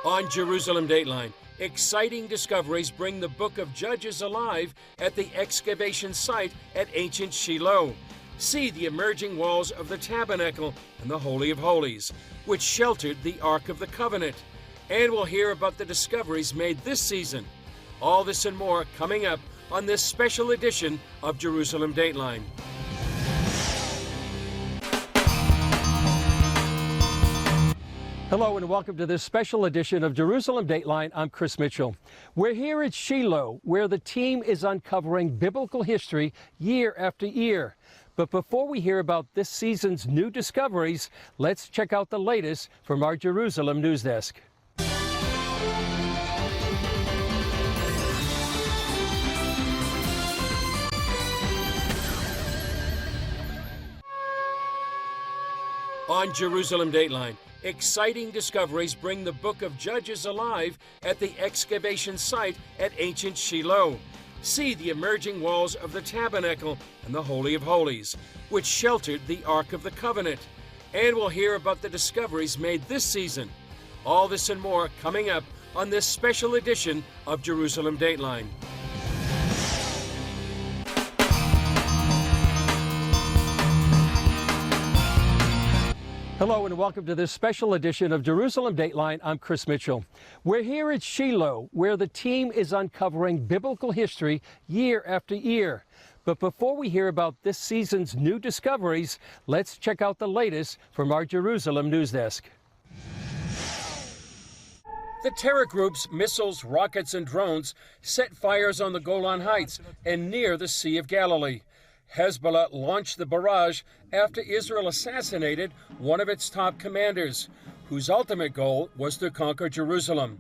On Jerusalem Dateline, exciting discoveries bring the book of Judges alive at the excavation site at ancient Shiloh. See the emerging walls of the tabernacle and the Holy of Holies, which sheltered the Ark of the Covenant. And we'll hear about the discoveries made this season. All this and more coming up on this special edition of Jerusalem Dateline. Hello and welcome to this special edition of Jerusalem Dateline. I'm Chris Mitchell. We're here at Shiloh, where the team is uncovering biblical history year after year. But before we hear about this season's new discoveries, let's check out the latest from our Jerusalem news desk. On Jerusalem Dateline, exciting discoveries bring the book of Judges alive at the excavation site at ancient Shiloh. See the emerging walls of the tabernacle and the Holy of Holies, which sheltered the Ark of the Covenant. And we'll hear about the discoveries made this season. All this and more coming up on this special edition of Jerusalem Dateline. Hello and welcome to this special edition of Jerusalem Dateline. I'm Chris Mitchell. We're here at Shiloh, where the team is uncovering biblical history year after year. But before we hear about this season's new discoveries, let's check out the latest from our Jerusalem news desk. The terror group's missiles, rockets, and drones set fires on the Golan Heights and near the Sea of Galilee. Hezbollah launched the barrage after Israel assassinated one of its top commanders, whose ultimate goal was to conquer Jerusalem.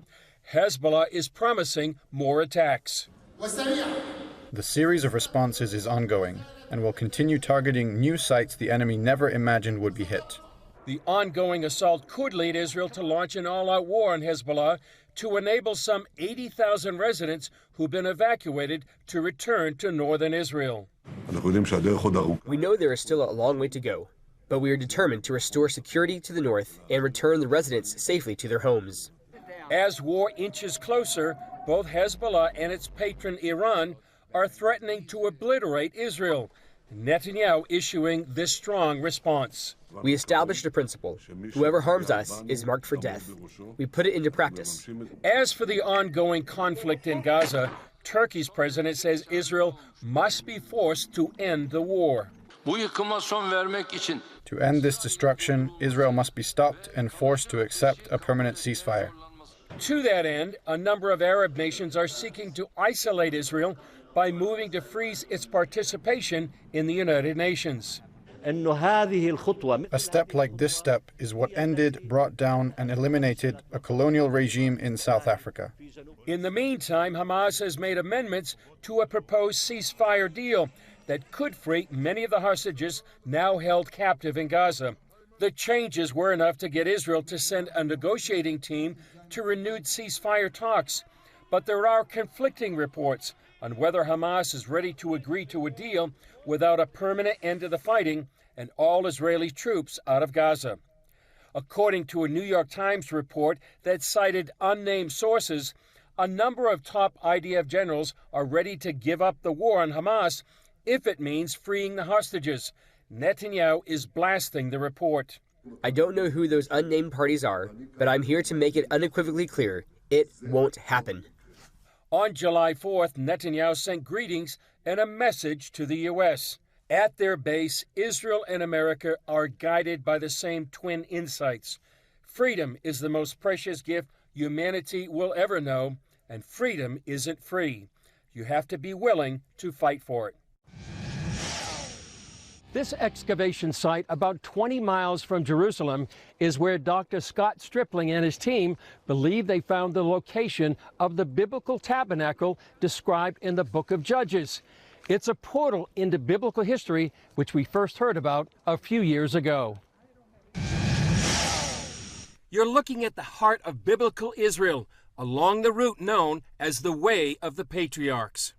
Hezbollah is promising more attacks. The series of responses is ongoing and will continue targeting new sites the enemy never imagined would be hit. The ongoing assault could lead Israel to launch an all-out war on Hezbollah to enable some 80,000 residents who've been evacuated to return to northern Israel. We know there is still a long way to go, but we are determined to restore security to the north and return the residents safely to their homes. As war inches closer, both Hezbollah and its patron Iran are threatening to obliterate Israel. Netanyahu issuing this strong response. We established a principle. Whoever harms us is marked for death. We put it into practice. As for the ongoing conflict in Gaza, Turkey's president says Israel must be forced to end the war. To end this destruction, Israel must be stopped and forced to accept a permanent ceasefire. To that end, a number of Arab nations are seeking to isolate Israel by moving to freeze its participation in the United Nations. A step like this step is what ended, brought down, and eliminated a colonial regime in South Africa. In the meantime, Hamas has made amendments to a proposed ceasefire deal that could free many of the hostages now held captive in Gaza. The changes were enough to get Israel to send a negotiating team to renewed ceasefire talks. But there are conflicting reports on whether Hamas is ready to agree to a deal without a permanent end to the fighting and all Israeli troops out of Gaza. According to a New York Times report that cited unnamed sources, a number of top IDF generals are ready to give up the war on Hamas if it means freeing the hostages. Netanyahu is blasting the report. I don't know who those unnamed parties are, but I'm here to make it unequivocally clear. It won't happen. On July 4th, Netanyahu sent greetings and a message to the U.S. At their base, Israel and America are guided by the same twin insights. Freedom is the most precious gift humanity will ever know, and freedom isn't free. You have to be willing to fight for it. This excavation site, about 20 miles from Jerusalem, is where Dr. Scott Stripling and his team believe they found the location of the biblical tabernacle described in the book of Judges. It's a portal into biblical history, which we first heard about a few years ago. You're looking at the heart of biblical Israel, along the route known as the Way of the Patriarchs.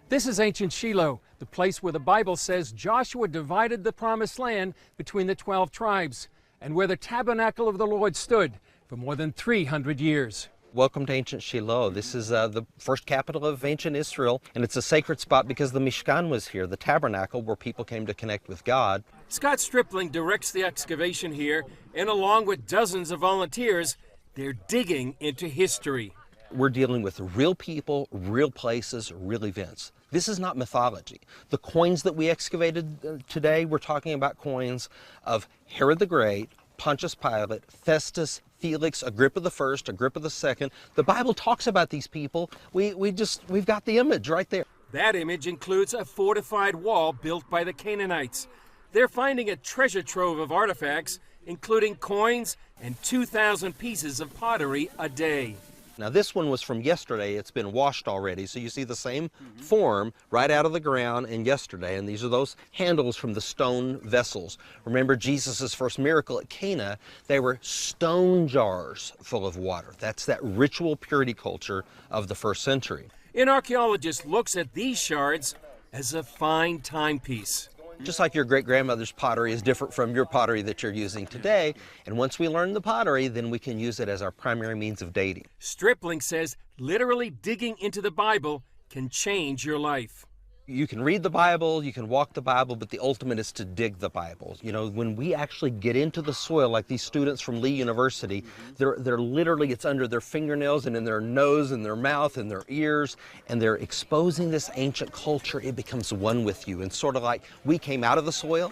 This is ancient Shiloh, the place where the Bible says Joshua divided the promised land between the 12 tribes, and where the tabernacle of the Lord stood, for more than 300 years. Welcome to ancient Shiloh. This is the first capital of ancient Israel, and it's a sacred spot because the Mishkan was here, the tabernacle where people came to connect with God. Scott Stripling directs the excavation here, and along with dozens of volunteers, they're digging into history. We're dealing with real people, real places, real events. This is not mythology. The coins that we excavated today, we're talking about coins of Herod the Great, Pontius Pilate, Festus, Felix, Agrippa I, Agrippa II. The Bible talks about these people. We've got the image right there. That image includes a fortified wall built by the Canaanites. They're finding a treasure trove of artifacts, including coins and 2,000 pieces of pottery a day. Now this one was from yesterday. It's been washed already, so you see the same form right out of the ground in yesterday, and these are those handles from the stone vessels. Remember Jesus' first miracle at Cana, they were stone jars full of water. That's that ritual purity culture of the first century. An archaeologist looks at these shards as a fine timepiece. Just like your great-grandmother's pottery is different from your pottery that you're using today. And once we learn the pottery, then we can use it as our primary means of dating. Stripling says literally digging into the Bible can change your life. You can read the Bible, you can walk the Bible, but the ultimate is to dig the Bible. You know, when we actually get into the soil, like these students from Lee University, they're literally, it's under their fingernails and in their nose and their mouth and their ears, and they're exposing this ancient culture. It becomes one with you. And sort of like we came out of the soil,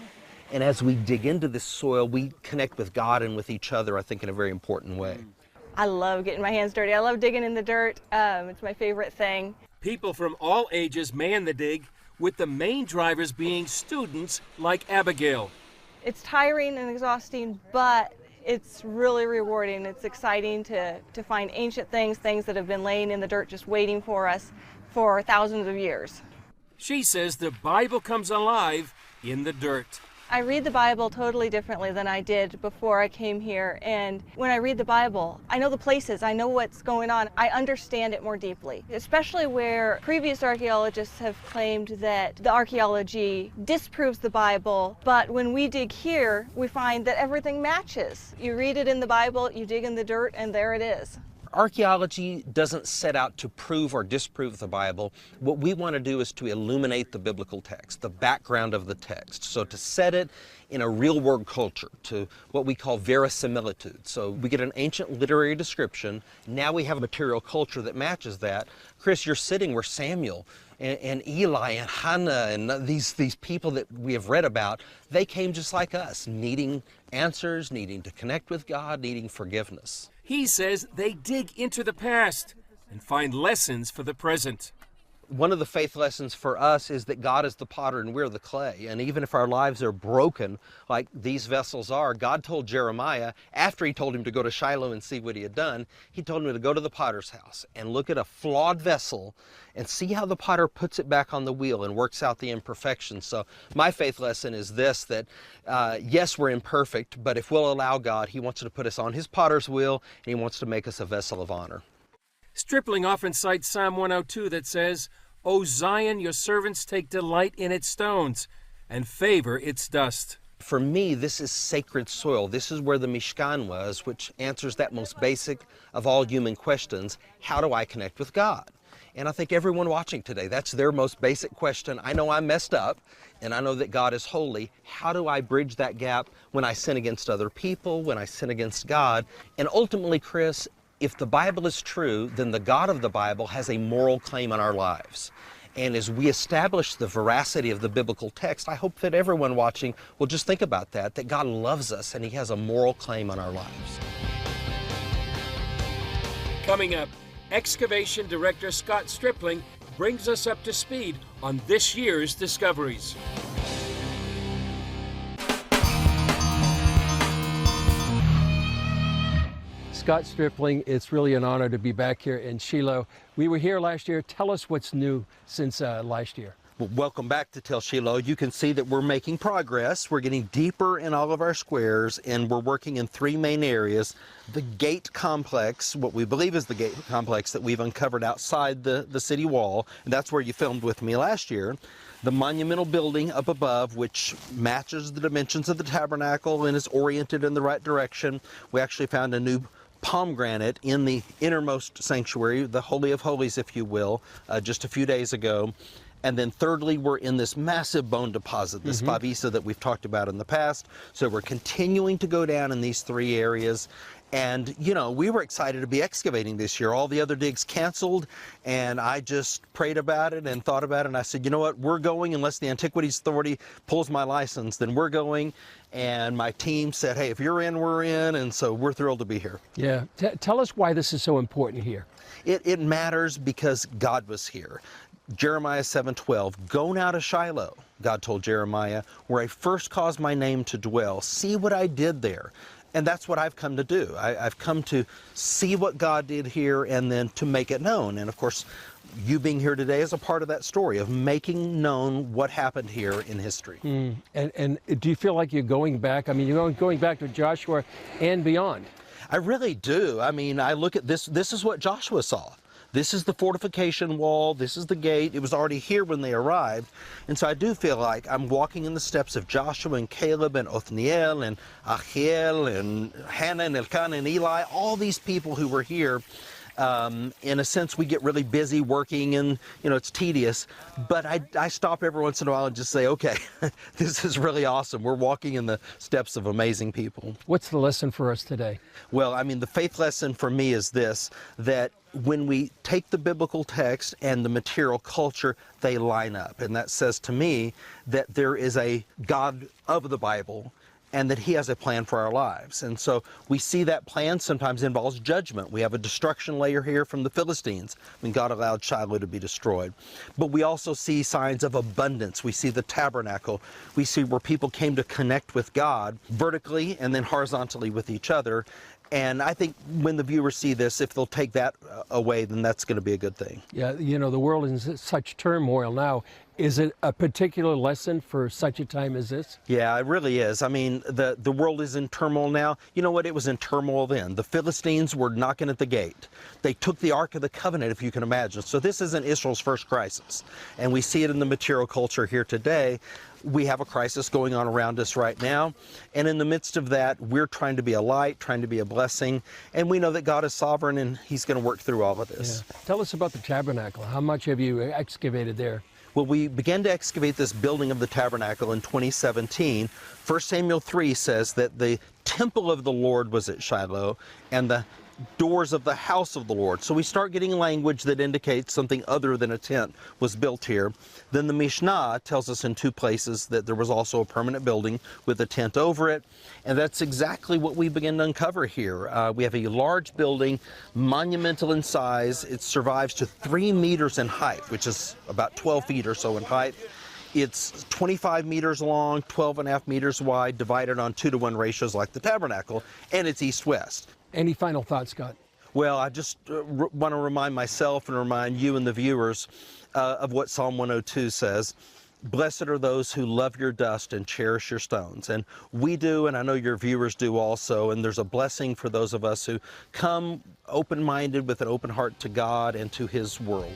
and as we dig into this soil, we connect with God and with each other, I think, in a very important way. I love getting my hands dirty. I love digging in the dirt. It's my favorite thing. People from all ages man the dig, with the main drivers being students like Abigail. It's tiring and exhausting, but it's really rewarding. It's exciting to find ancient things that have been laying in the dirt just waiting for us for thousands of years. She says the Bible comes alive in the dirt. I read the Bible totally differently than I did before I came here, and when I read the Bible, I know the places, I know what's going on, I understand it more deeply, especially where previous archaeologists have claimed that the archaeology disproves the Bible, but when we dig here, we find that everything matches. You read it in the Bible, you dig in the dirt, and there it is. Archaeology doesn't set out to prove or disprove the Bible. What we want to do is to illuminate the biblical text, the background of the text. So to set it in a real world culture, to what we call verisimilitude. So we get an ancient literary description. Now we have a material culture that matches that. Chris, you're sitting where Samuel and Eli and Hannah and these people that we have read about, they came just like us, needing answers, needing to connect with God, needing forgiveness. He says they dig into the past and find lessons for the present. One of the faith lessons for us is that God is the potter and we're the clay. And even if our lives are broken, like these vessels are, God told Jeremiah, after he told him to go to Shiloh and see what he had done, he told him to go to the potter's house and look at a flawed vessel and see how the potter puts it back on the wheel and works out the imperfections. So my faith lesson is this, that yes, we're imperfect, but if we'll allow God, he wants to put us on his potter's wheel and he wants to make us a vessel of honor. Stripling often cites Psalm 102 that says, "O Zion, your servants take delight in its stones and favor its dust." For me, this is sacred soil. This is where the Mishkan was, which answers that most basic of all human questions: how do I connect with God? And I think everyone watching today, that's their most basic question. I know I'm messed up, and I know that God is holy. How do I bridge that gap when I sin against other people, when I sin against God? And ultimately, Chris, if the Bible is true, then the God of the Bible has a moral claim on our lives. And as we establish the veracity of the biblical text, I hope that everyone watching will just think about that God loves us and he has a moral claim on our lives. Coming up, excavation director Scott Stripling brings us up to speed on this year's discoveries. Scott Stripling, it's really an honor to be back here in Shiloh. We were here last year. Tell us what's new since last year. Well, welcome back to Tel Shiloh. You can see that we're making progress. We're getting deeper in all of our squares, and we're working in three main areas. The gate complex, what we believe is the gate complex that we've uncovered outside the city wall, and that's where you filmed with me last year. The monumental building up above, which matches the dimensions of the tabernacle and is oriented in the right direction. We actually found a new pomegranate in the innermost sanctuary, the Holy of Holies, if you will, just a few days ago. And then thirdly, we're in this massive bone deposit, this favisa that we've talked about in the past. So we're continuing to go down in these three areas. And, you know, we were excited to be excavating this year. All the other digs canceled, and I just prayed about it and thought about it. And I said, you know what, we're going unless the Antiquities Authority pulls my license, then we're going. And my team said, hey, if you're in, we're in. And so we're thrilled to be here. Yeah. Tell us why this is so important here. It matters because God was here. Jeremiah 7:12, go now to Shiloh, God told Jeremiah, where I first caused my name to dwell. See what I did there. And that's what I've come to do. I've come to see what God did here and then to make it known. And of course, you being here today is a part of that story of making known what happened here in history. And do you feel like you're going back? I mean, you're going back to Joshua and beyond. I really do. I mean, I look at this. This is what Joshua saw. This is the fortification wall. This is the gate. It was already here when they arrived. And so I do feel like I'm walking in the steps of Joshua and Caleb and Othniel and Achiel and Hannah and Elkanah and Eli, all these people who were here. In a sense, we get really busy working and, you know, it's tedious. But I stop every once in a while and just say, okay, this is really awesome. We're walking in the steps of amazing people. What's the lesson for us today? Well, I mean, the faith lesson for me is this, that when we take the biblical text and the material culture, they line up. And that says to me that there is a God of the Bible and that he has a plan for our lives. And so we see that plan sometimes involves judgment. We have a destruction layer here from the Philistines when God allowed Shiloh to be destroyed. But we also see signs of abundance. We see the tabernacle. We see where people came to connect with God vertically and then horizontally with each other. And I think when the viewers see this, if they'll take that away, then that's going to be a good thing. Yeah, you know, the world is in such turmoil now. Is it a particular lesson for such a time as this? Yeah, it really is. I mean, the world is in turmoil now. You know what? It was in turmoil then. The Philistines were knocking at the gate. They took the Ark of the Covenant, if you can imagine. So this isn't Israel's first crisis. And we see it in the material culture here today. We have a crisis going on around us right now. And in the midst of that, we're trying to be a light, trying to be a blessing. And we know that God is sovereign and he's going to work through all of this. Yeah. Tell us about the tabernacle. How much have you excavated there? Well, we began to excavate this building of the tabernacle in 2017. 1 Samuel 3 says that the temple of the Lord was at Shiloh and the doors of the house of the Lord. So we start getting language that indicates something other than a tent was built here. Then the Mishnah tells us in two places that there was also a permanent building with a tent over it. And that's exactly what we begin to uncover here. We have a large building, monumental in size. It survives to 3 meters in height, which is about 12 feet or so in height. It's 25 meters long, 12.5 meters wide, divided on 2-to-1 ratios like the tabernacle, and it's east-west. Any final thoughts, Scott? Well, I just want to remind myself and remind you and the viewers of what Psalm 102 says. Blessed are those who love your dust and cherish your stones. And we do, and I know your viewers do also, and there's a blessing for those of us who come open-minded with an open heart to God and to his world.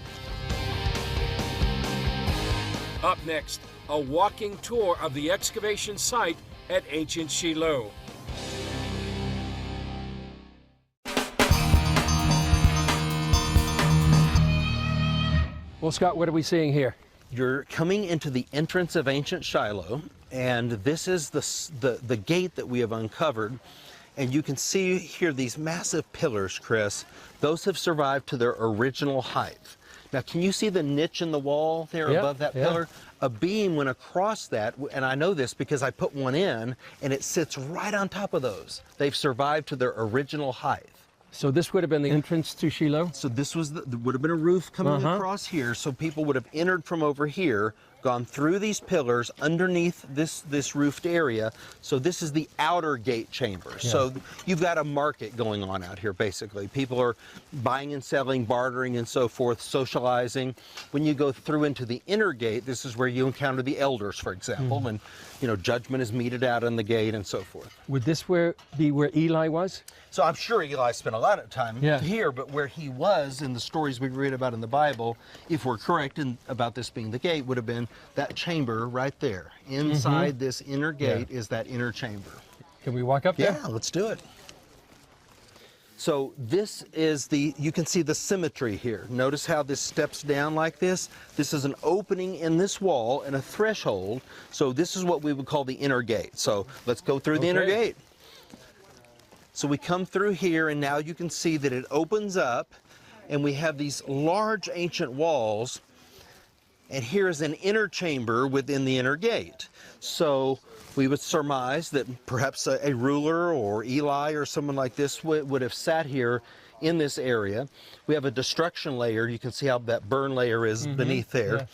Up next, a walking tour of the excavation site at ancient Shiloh. Well, Scott, what are we seeing here? You're coming into the entrance of ancient Shiloh, and this is the gate that we have uncovered. And you can see here these massive pillars, Chris. Those have survived to their original height. Now, can you see the niche in the wall there above that pillar? A beam went across that, and I know this because I put one in, and it sits right on top of those. They've survived to their original height. So this would have been the entrance to Shiloh? So this was would have been a roof coming across here, so people would have entered from over here, gone through these pillars underneath this roofed area. So this is the outer gate chamber. Yeah. So you've got a market going on out here, basically. People are buying and selling, bartering and so forth, socializing. When you go through into the inner gate, this is where you encounter the elders, for example, and judgment is meted out on the gate and so forth. Would this be where Eli was? So I'm sure Eli spent a lot of time here, but where he was in the stories we read about in the Bible, if we're correct about this being the gate, would have been that chamber right there. Inside this inner gate is that inner chamber. Can we walk up there? Yeah, let's do it. So this is you can see the symmetry here. Notice how this steps down like this. This is an opening in this wall and a threshold. So this is what we would call the inner gate. So let's go through the inner gate. So we come through here, and now you can see that it opens up, and we have these large ancient walls, and here is an inner chamber within the inner gate. So we would surmise that perhaps a ruler or Eli or someone like this would have sat here in this area. We have a destruction layer. You can see how that burn layer is beneath there. Yeah.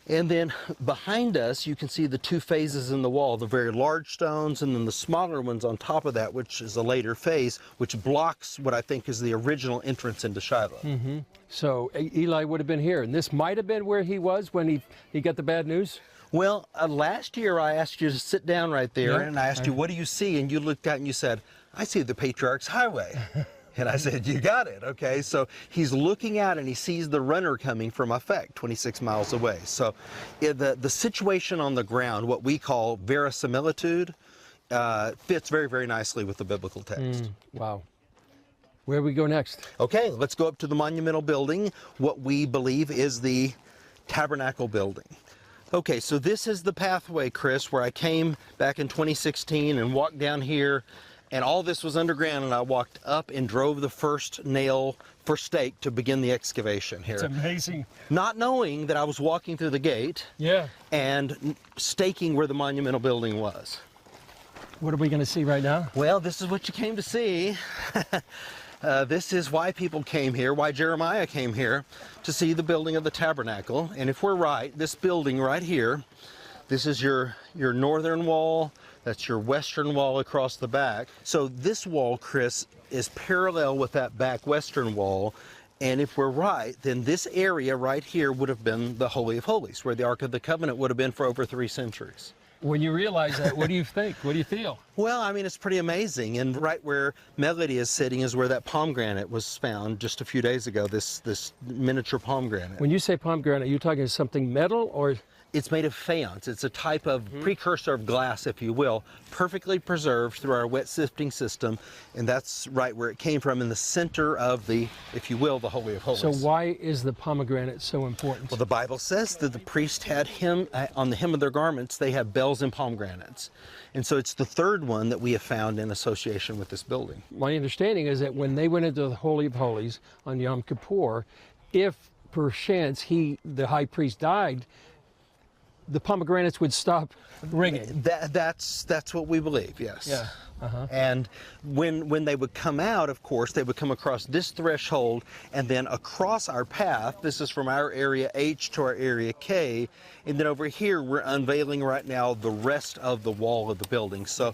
And then behind us, you can see the two phases in the wall, the very large stones and then the smaller ones on top of that, which is a later phase, which blocks what I think is the original entrance into Shiloh. So Eli would have been here, and this might have been where he was when he got the bad news? Well, last year I asked you to sit down right there, and I asked you, what do you see? And you looked out and you said, I see the Patriarch's Highway. And I said, you got it, okay? So he's looking out and he sees the runner coming from Afek, 26 miles away. So the situation on the ground, what we call verisimilitude, fits very, very nicely with the biblical text. Wow. Where do we go next? Okay, let's go up to the monumental building, what we believe is the tabernacle building. Okay, so this is the pathway, Chris, where I came back in 2016 and walked down here. And all this was underground, and I walked up and drove the first stake to begin the excavation here. It's amazing. Not knowing that I was walking through the gate and staking where the monumental building was. What are we going to see right now? Well, this is what you came to see. This is why people came here, why Jeremiah came here, to see the building of the tabernacle. And if we're right, this building right here, this is your northern wall. That's your western wall across the back. So this wall, Chris, is parallel with that back western wall. And if we're right, then this area right here would have been the Holy of Holies, where the Ark of the Covenant would have been for over 3 centuries. When you realize that, what do you think? What do you feel? Well, I mean, it's pretty amazing. And right where Melody is sitting is where that pomegranate was found just a few days ago, this miniature pomegranate. When you say pomegranate, are you talking something metal or? It's made of faience. It's a type of precursor of glass, if you will, perfectly preserved through our wet sifting system, and that's right where it came from, in the center of the, if you will, the Holy of Holies. So why is the pomegranate so important? Well, the Bible says that the priest had on the hem of their garments, they have bells and pomegranates. And so it's the third one that we have found in association with this building. My understanding is that when they went into the Holy of Holies on Yom Kippur, if perchance the high priest died, the pomegranates would stop ringing. That's what we believe, yes. Yeah. And when they would come out, of course, they would come across this threshold, and then across our path, this is from our area H to our area K, and then over here we're unveiling right now the rest of the wall of the building. So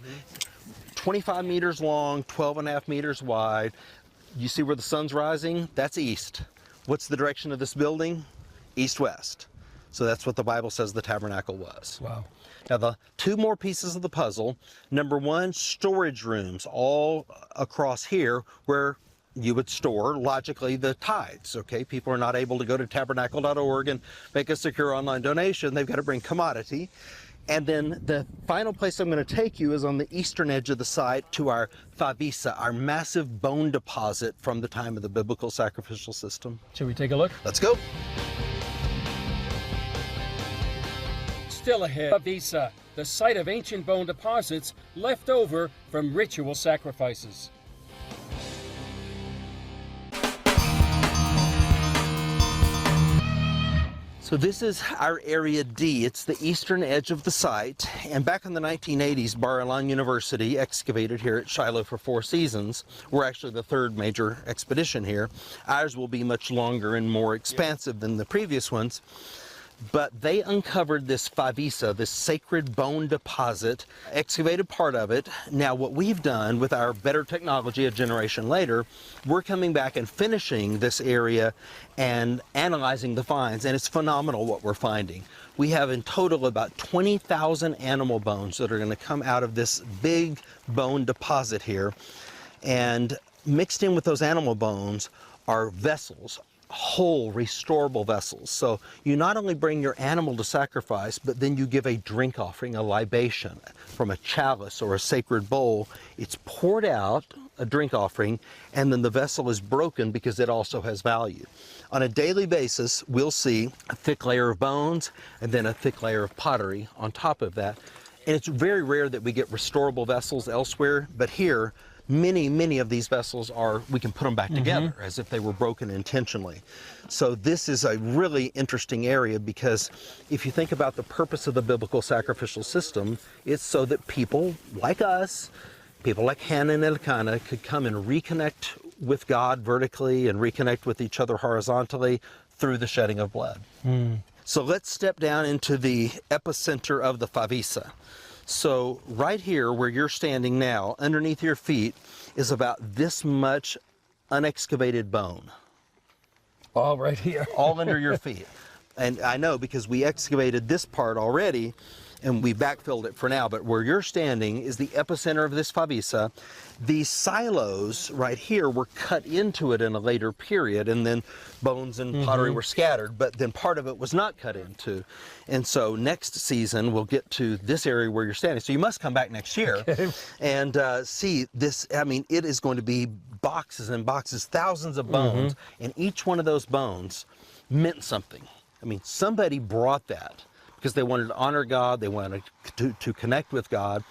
25 meters long, 12.5 meters wide. You see where the sun's rising? That's east. What's the direction of this building? East-west. So that's what the Bible says the tabernacle was. Wow. Now the two more pieces of the puzzle. Number one, storage rooms all across here where you would store, logically, the tithes, okay? People are not able to go to tabernacle.org and make a secure online donation. They've got to bring commodity. And then the final place I'm going to take you is on the eastern edge of the site to our favisa, our massive bone deposit from the time of the biblical sacrificial system. Should we take a look? Let's go. Still ahead, favisa, the site of ancient bone deposits left over from ritual sacrifices. So this is our area D. It's the eastern edge of the site. And back in the 1980s, Bar Ilan University excavated here at Shiloh for 4 seasons. We're actually the third major expedition here. Ours will be much longer and more expansive than the previous ones. But they uncovered this favisa, this sacred bone deposit, excavated part of it. Now what we've done with our better technology a generation later, we're coming back and finishing this area and analyzing the finds, and it's phenomenal what we're finding. We have in total about 20,000 animal bones that are going to come out of this big bone deposit here, and mixed in with those animal bones are vessels, whole restorable vessels. So you not only bring your animal to sacrifice, but then you give a drink offering, a libation from a chalice or a sacred bowl. It's poured out, a drink offering, and then the vessel is broken because it also has value. On a daily basis, we'll see a thick layer of bones and then a thick layer of pottery on top of that. And it's very rare that we get restorable vessels elsewhere, but here, many of these vessels we can put them back together as if they were broken intentionally. So this is a really interesting area, because if you think about the purpose of the biblical sacrificial system, it's so that people like us, people like Hannah and Elkanah, could come and reconnect with God vertically and reconnect with each other horizontally through the shedding of blood. So let's step down into the epicenter of the favisa. So right here where you're standing now, underneath your feet, is about this much unexcavated bone. All right here. All under your feet. And I know because we excavated this part already and we backfilled it for now, but where you're standing is the epicenter of this favisa. These silos right here were cut into it in a later period, and then bones and pottery were scattered, but then part of it was not cut into. And so next season we'll get to this area where you're standing. So you must come back next year and see this. I mean, it is going to be boxes and boxes, thousands of bones, and each one of those bones meant something. I mean, somebody brought that because they wanted to honor God, they wanted to connect with God,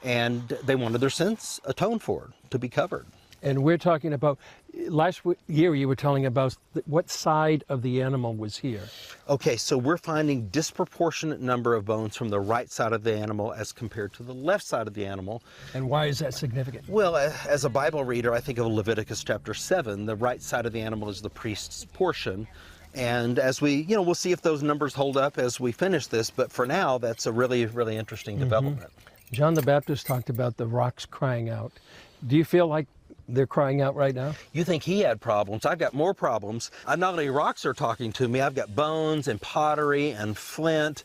and they wanted their sins atoned for, to be covered. And we're talking about, last year you were telling about what side of the animal was here. Okay, so we're finding disproportionate number of bones from the right side of the animal as compared to the left side of the animal. And why is that significant? Well, as a Bible reader, I think of Leviticus chapter 7. The right side of the animal is the priest's portion. And as we, we'll see if those numbers hold up as we finish this, but for now, that's a really, really interesting development. John the Baptist talked about the rocks crying out. Do you feel like they're crying out right now? You think he had problems? I've got more problems. Not only rocks are talking to me, I've got bones and pottery and flint,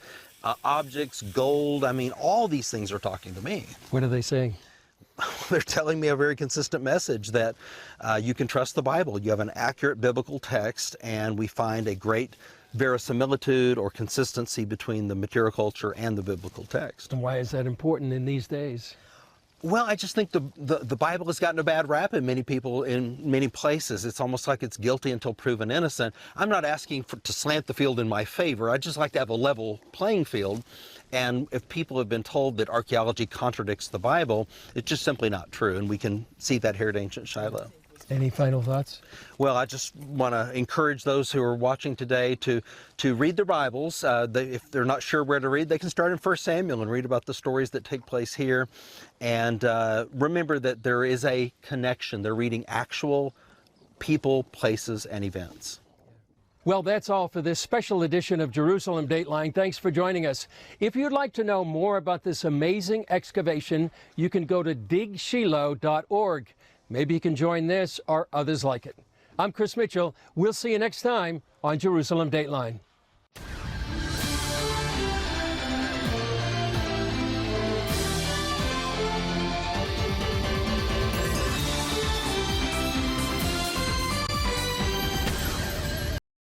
objects, gold. I mean, all these things are talking to me. What are they saying? They're telling me a very consistent message that you can trust the Bible. You have an accurate biblical text, and we find a great verisimilitude or consistency between the material culture and the biblical text. And why is that important in these days? Well, I just think the Bible has gotten a bad rap in many people in many places. It's almost like it's guilty until proven innocent. I'm not asking to slant the field in my favor. I just like to have a level playing field. And if people have been told that archaeology contradicts the Bible, it's just simply not true. And we can see that here at Ancient Shiloh. Any final thoughts? Well, I just want to encourage those who are watching today to read their Bibles. If they're not sure where to read, they can start in 1 Samuel and read about the stories that take place here. And remember that there is a connection. They're reading actual people, places, and events. Well, that's all for this special edition of Jerusalem Dateline. Thanks for joining us. If you'd like to know more about this amazing excavation, you can go to digshiloh.org. Maybe you can join this or others like it. I'm Chris Mitchell. We'll see you next time on Jerusalem Dateline.